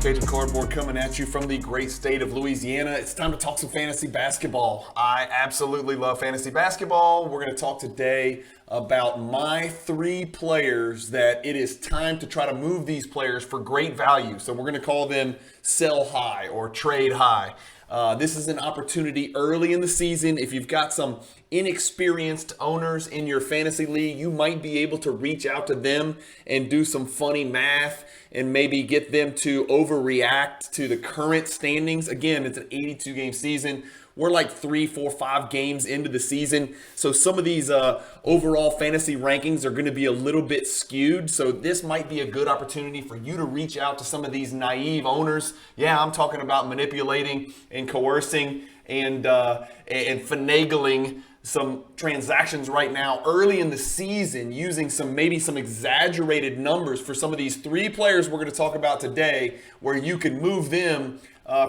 Cajun Cardboard coming at you from the great state of Louisiana. It's time to talk some fantasy basketball. I absolutely love fantasy basketball. We're going to talk today about my 3 players that it is time to try to move these players for great value. So we're going to call them sell high or trade high. This is an opportunity early in the season. If you've got some inexperienced owners in your fantasy league, you might be able to reach out to them and do some funny math and maybe get them to overreact to the current standings. Again, it's an 82-game season. We're like 3, 4, 5 games into the season. So some of these overall fantasy rankings are going to be a little bit skewed. So this might be a good opportunity for you to reach out to some of these naive owners. Yeah, I'm talking about manipulating and coercing and finagling some transactions right now early in the season, using maybe some exaggerated numbers for some of these 3 players we're going to talk about today, where you can move them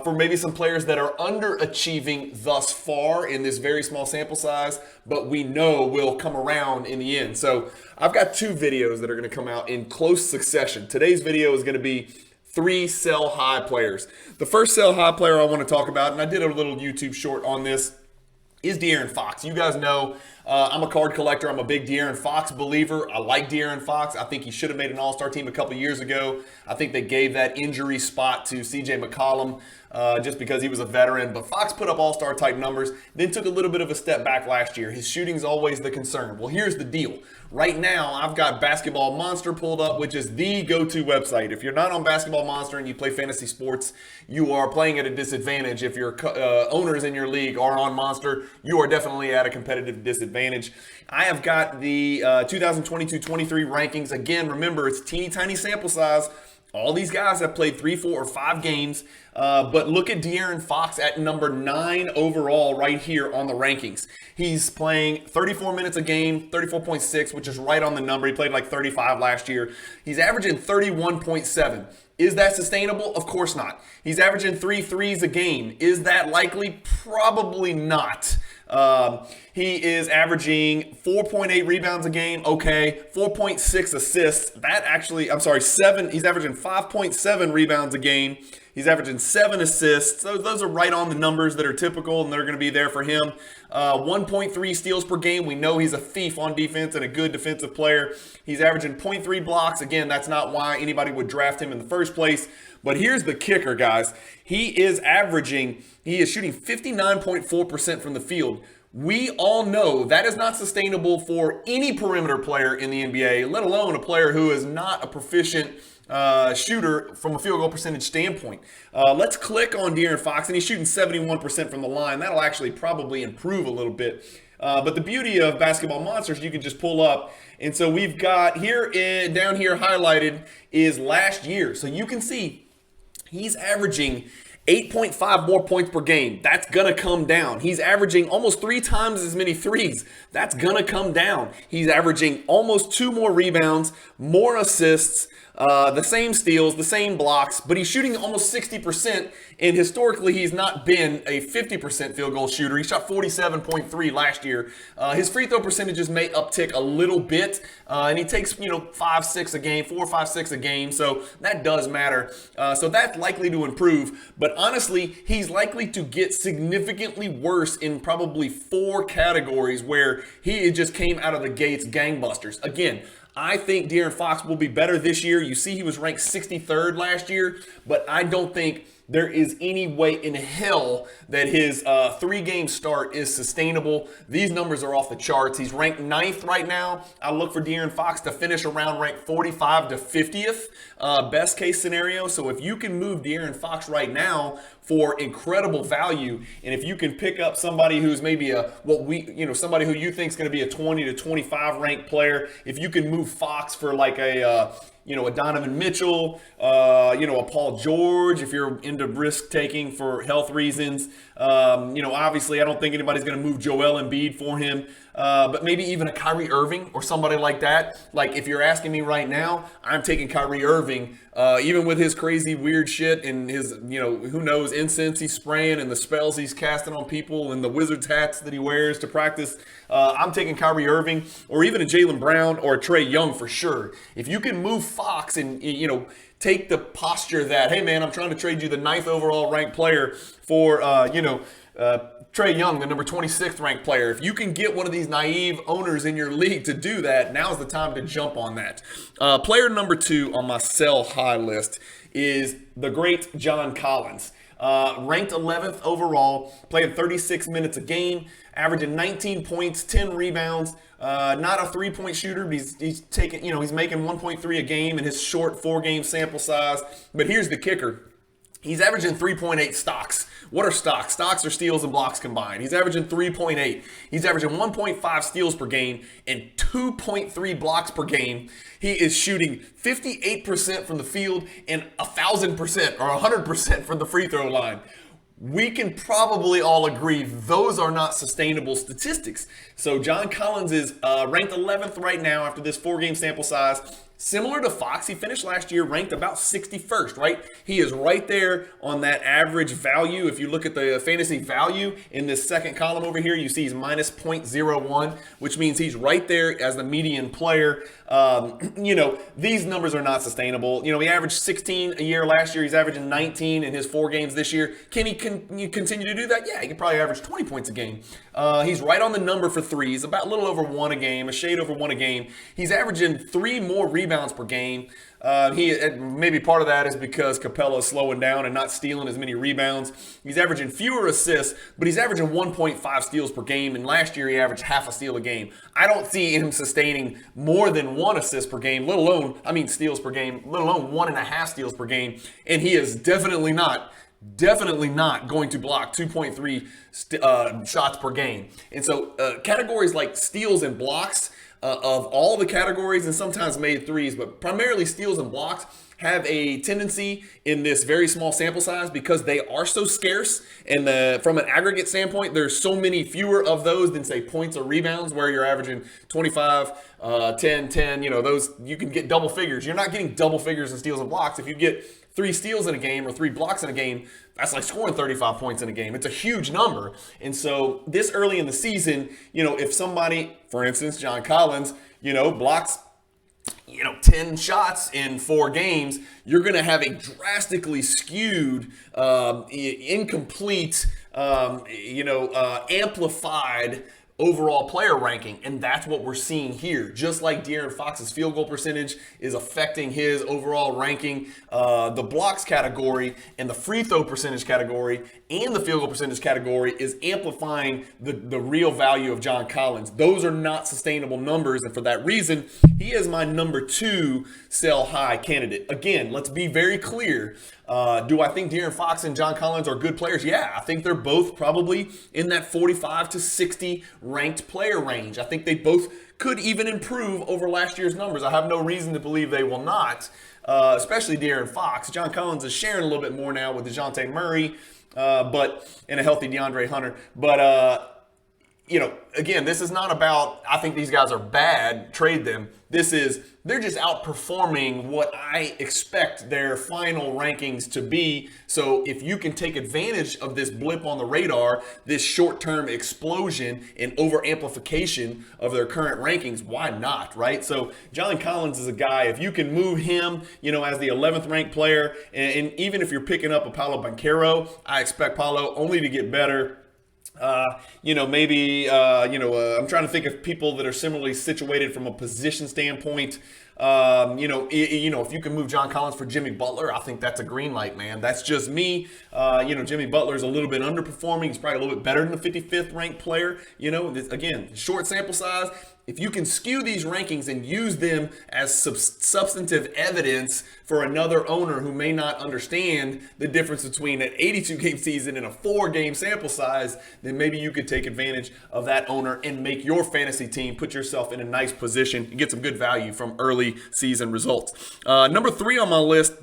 for maybe some players that are underachieving thus far in this very small sample size, but we know will come around in the end. So I've got 2 videos that are going to come out in close succession. Today's video is going to be 3 sell high players. The first sell high player I want to talk about, and I did a little YouTube short on this, is De'Aaron Fox. You guys know I'm a card collector. I'm a big De'Aaron Fox believer. I like De'Aaron Fox. I think he should have made an all-star team a couple years ago. I think they gave that injury spot to C.J. McCollum just because he was a veteran. But Fox put up all-star type numbers, then took a little bit of a step back last year. His shooting's always the concern. Well, here's the deal. Right now, I've got Basketball Monster pulled up, which is the go-to website. If you're not on Basketball Monster and you play fantasy sports, you are playing at a disadvantage. If your owners in your league are on Monster, you are definitely at a competitive disadvantage. I have got the 2022-23 rankings. Again, remember, it's teeny tiny sample size. All these guys have played 3, 4, or 5 games. But look at De'Aaron Fox at number 9 overall right here on the rankings. He's playing 34 minutes a game, 34.6, which is right on the number. He played like 35 last year. He's averaging 31.7. Is that sustainable? Of course not. He's averaging 3 threes a game. Is that likely? Probably not. He is averaging 4.8 rebounds a game. Okay. 4.6 assists. He's averaging 5.7 rebounds a game. He's averaging 7 assists. Those are right on the numbers that are typical, and they're going to be there for him. 1.3 steals per game. We know he's a thief on defense and a good defensive player. He's averaging 0.3 blocks. Again, that's not why anybody would draft him in the first place. But here's the kicker, guys. He is shooting 59.4% from the field. We all know that is not sustainable for any perimeter player in the NBA, let alone a player who is not a proficient shooter from a field goal percentage standpoint. Let's click on De'Aaron Fox, and he's shooting 71% from the line. That'll actually probably improve a little bit. But the beauty of Basketball Monsters, you can just pull up. And so we've got down here highlighted is last year. So you can see he's averaging 8.5 more points per game. That's going to come down. He's averaging almost 3 times as many threes. That's going to come down. He's averaging almost 2 more rebounds, more assists, the same steals, the same blocks, but he's shooting almost 60%, and historically he's not been a 50% field goal shooter. He shot 47.3 last year. His free throw percentages may uptick a little bit, and he takes 5, 6 a game, 4, 5, 6 a game, so that does matter. So that's likely to improve, but honestly, he's likely to get significantly worse in probably 4 categories where he just came out of the gates gangbusters. Again, I think De'Aaron Fox will be better this year. You see he was ranked 63rd last year, but I don't think there is any way in hell that his 3-game start is sustainable. These numbers are off the charts. He's ranked 9th right now. I look for De'Aaron Fox to finish around ranked 45 to 50th, best case scenario. So if you can move De'Aaron Fox right now for incredible value, and if you can pick up somebody who's maybe somebody who you think is going to be a 20 to 25 ranked player, if you can move Fox for like a Donovan Mitchell, a Paul George, if you're into risk taking for health reasons. Obviously I don't think anybody's going to move Joel Embiid for him, but maybe even a Kyrie Irving or somebody like that. Like if you're asking me right now, I'm taking Kyrie Irving, even with his crazy weird shit and his, who knows, incense he's spraying and the spells he's casting on people and the Wizards hats that he wears to practice. I'm taking Kyrie Irving or even a Jaylen Brown or a Trae Young for sure. If you can move Fox and, take the posture that, hey, man, I'm trying to trade you the 9th overall ranked player for, Trae Young, the number 26th ranked player. If you can get one of these naive owners in your league to do that, now's the time to jump on that. Player number 2 on my sell high list is the great John Collins. Ranked 11th overall, playing 36 minutes a game, averaging 19 points, 10 rebounds. Not a three-point shooter, but he's taking, he's making 1.3 a game in his short 4-game sample size. But here's the kicker. He's averaging 3.8 stocks. What are stocks? Stocks are steals and blocks combined. He's averaging 3.8. He's averaging 1.5 steals per game and 2.3 blocks per game. He is shooting 58% from the field and 1,000% or 100% from the free throw line. We can probably all agree those are not sustainable statistics. So John Collins is ranked 11th right now after this 4-game sample size. Similar to Fox, he finished last year ranked about 61st, right? He is right there on that average value. If you look at the fantasy value in this second column over here, you see he's minus 0.01, which means he's right there as the median player. These numbers are not sustainable. He averaged 16 a year last year. He's averaging 19 in his 4 games this year. Can he continue to do that? Yeah, he could probably average 20 points a game. He's right on the number for threes, about a little over 1 a game, a shade over 1 a game. He's averaging 3 more rebounds per game. Maybe part of that is because Capella's slowing down and not stealing as many rebounds. He's averaging fewer assists, but he's averaging 1.5 steals per game, and last year he averaged half a steal a game. I don't see him sustaining more than 1 assist per game, steals per game, let alone 1.5 steals per game, and he is definitely not going to block 2.3 shots per game. And so categories like steals and blocks, of all the categories, and sometimes made threes, but primarily steals and blocks, have a tendency in this very small sample size because they are so scarce. And from an aggregate standpoint, there's so many fewer of those than, say, points or rebounds, where you're averaging 25, 10, 10. Those you can get double figures. You're not getting double figures in steals and blocks. If you get 3 steals in a game or 3 blocks in a game, that's like scoring 35 points in a game. It's a huge number. And so this early in the season, if somebody, for instance, John Collins, blocks 10 shots in 4 games, you're going to have a drastically skewed, incomplete, amplified overall player ranking, and that's what we're seeing here. Just like De'Aaron Fox's field goal percentage is affecting his overall ranking, the blocks category and the free throw percentage category and the field goal percentage category is amplifying the real value of John Collins. Those are not sustainable numbers, and for that reason, he is my number 2 sell high candidate. Again, let's be very clear. Do I think De'Aaron Fox and John Collins are good players? Yeah, I think they're both probably in that 45 to 60 ranked player range. I think they both could even improve over last year's numbers. I have no reason to believe they will not, especially De'Aaron Fox. John Collins is sharing a little bit more now with DeJounte Murray, and a healthy DeAndre Hunter. But, again, this is not about, I think these guys are bad, trade them. They're just outperforming what I expect their final rankings to be. So if you can take advantage of this blip on the radar, this short-term explosion and over-amplification of their current rankings, why not, right? So John Collins is a guy, if you can move him, as the 11th ranked player, and even if you're picking up a Paolo Banchero, I expect Paolo only to get better. I'm trying to think of people that are similarly situated from a position standpoint. If you can move John Collins for Jimmy Butler, I think that's a green light, man. That's just me. Jimmy Butler is a little bit underperforming. He's probably a little bit better than the 55th ranked player. Again, short sample size. If you can skew these rankings and use them as substantive evidence for another owner who may not understand the difference between an 82-game season and a 4-game sample size, then maybe you could take advantage of that owner and make your fantasy team, put yourself in a nice position and get some good value from early season results. Number 3 on my list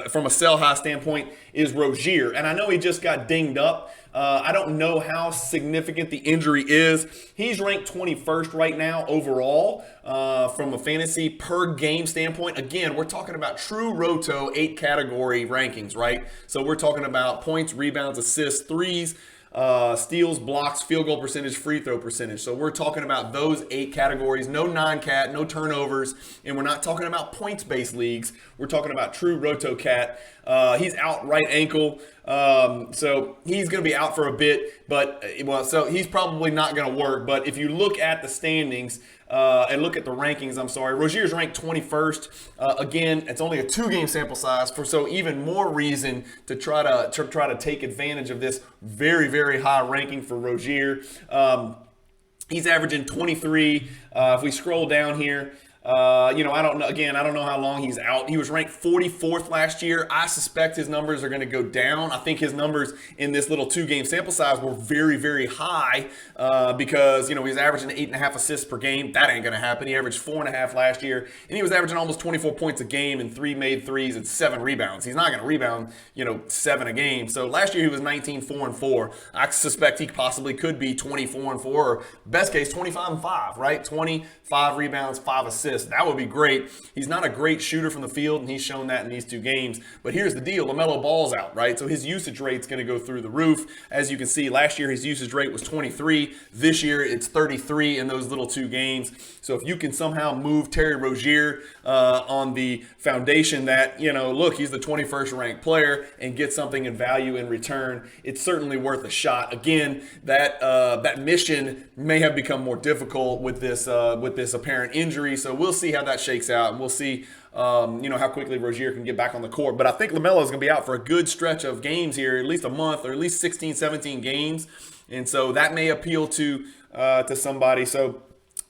from a sell high standpoint is Rozier. And I know he just got dinged up. I don't know how significant the injury is. He's ranked 21st right now overall from a fantasy per game standpoint. Again, we're talking about true Roto 8 category rankings, right? So we're talking about points, rebounds, assists, threes, steals, blocks, field goal percentage, free throw percentage. So we're talking about those 8 categories. No non-cat, no turnovers, and we're not talking about points-based leagues. We're talking about true roto-cat. He's out right ankle, so he's going to be out for a bit. But so he's probably not going to work. But if you look at the standings and look at the rankings, Rozier's ranked 21st. Again, it's only a 2-game sample size, so even more reason to try to take advantage of this very, very high ranking for Rozier. He's averaging 23. If we scroll down here, I don't know. Again, I don't know how long he's out. He was ranked 44th last year. I suspect his numbers are going to go down. I think his numbers in this little 2-game sample size were very, very high because, he's averaging 8.5 assists per game. That ain't going to happen. He averaged 4.5 last year, and he was averaging almost 24 points a game and 3 made threes and 7 rebounds. He's not going to rebound, 7 a game. So last year he was 19, 4, and 4. I suspect he possibly could be 24 and 4, or best case 25 and 5, right? 25 rebounds, 5 assists. That would be great. He's not a great shooter from the field, and he's shown that in these 2 games. But here's the deal. LaMelo Ball's out, right? So his usage rate's going to go through the roof. As you can see, last year his usage rate was 23. This year it's 33 in those little 2 games. So if you can somehow move Terry Rozier on the foundation that, look, he's the 21st ranked player, and get something in value in return, it's certainly worth a shot. Again, that mission may have become more difficult with this apparent injury. So we'll see how that shakes out, and we'll see how quickly Rozier can get back on the court. But I think LaMelo is going to be out for a good stretch of games here, at least a month, or at least 16, 17 games. And so that may appeal to somebody. So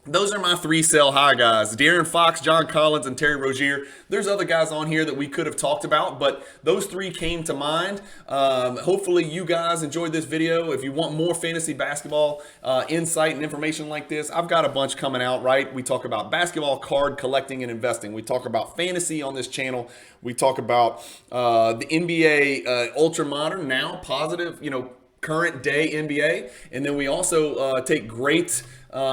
those are my 3 sell high guys: De'Aaron Fox, John Collins, and Terry Rozier. There's other guys on here that we could have talked about, but those 3 came to mind. Hopefully you guys enjoyed this video. If you want more fantasy basketball insight and information like this, I've got a bunch coming out, right? We talk about basketball card collecting and investing. We talk about fantasy on this channel. We talk about the NBA Ultra Modern, now positive, current day NBA. And then we also take great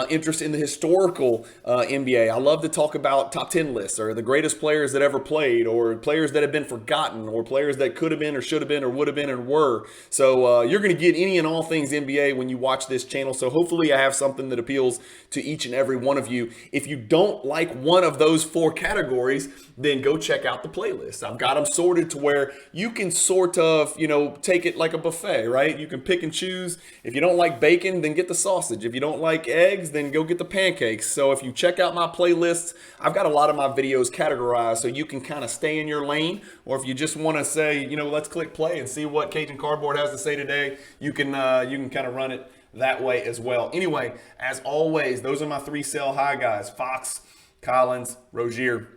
interest in the historical NBA. I love to talk about top 10 lists, or the greatest players that ever played, or players that have been forgotten, or players that could have been or should have been or would have been and were. So you're going to get any and all things NBA when you watch this channel. So hopefully I have something that appeals to each and every one of you. If you don't like one of those 4 categories, then go check out the playlist. I've got them sorted to where you can sort of, take it like a buffet, right? You can pick and choose. If you don't like bacon, then get the sausage. If you don't like eggs, then go get the pancakes. So if you check out my playlists, I've got a lot of my videos categorized so you can kind of stay in your lane. Or if you just want to say, let's click play and see what Cajun Cardboard has to say today, you can kind of run it that way as well. Anyway, as always, those are my 3 sell high guys: Fox, Collins, Rozier.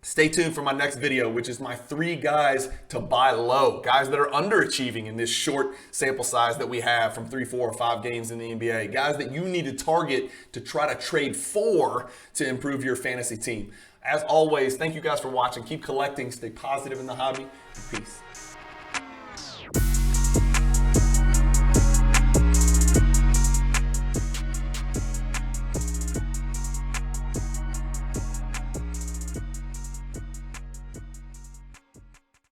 Stay tuned for my next video, which is my 3 guys to buy low. Guys that are underachieving in this short sample size that we have from 3, 4, or 5 games in the NBA. Guys that you need to target to try to trade for to improve your fantasy team. As always, thank you guys for watching. Keep collecting. Stay positive in the hobby. Peace.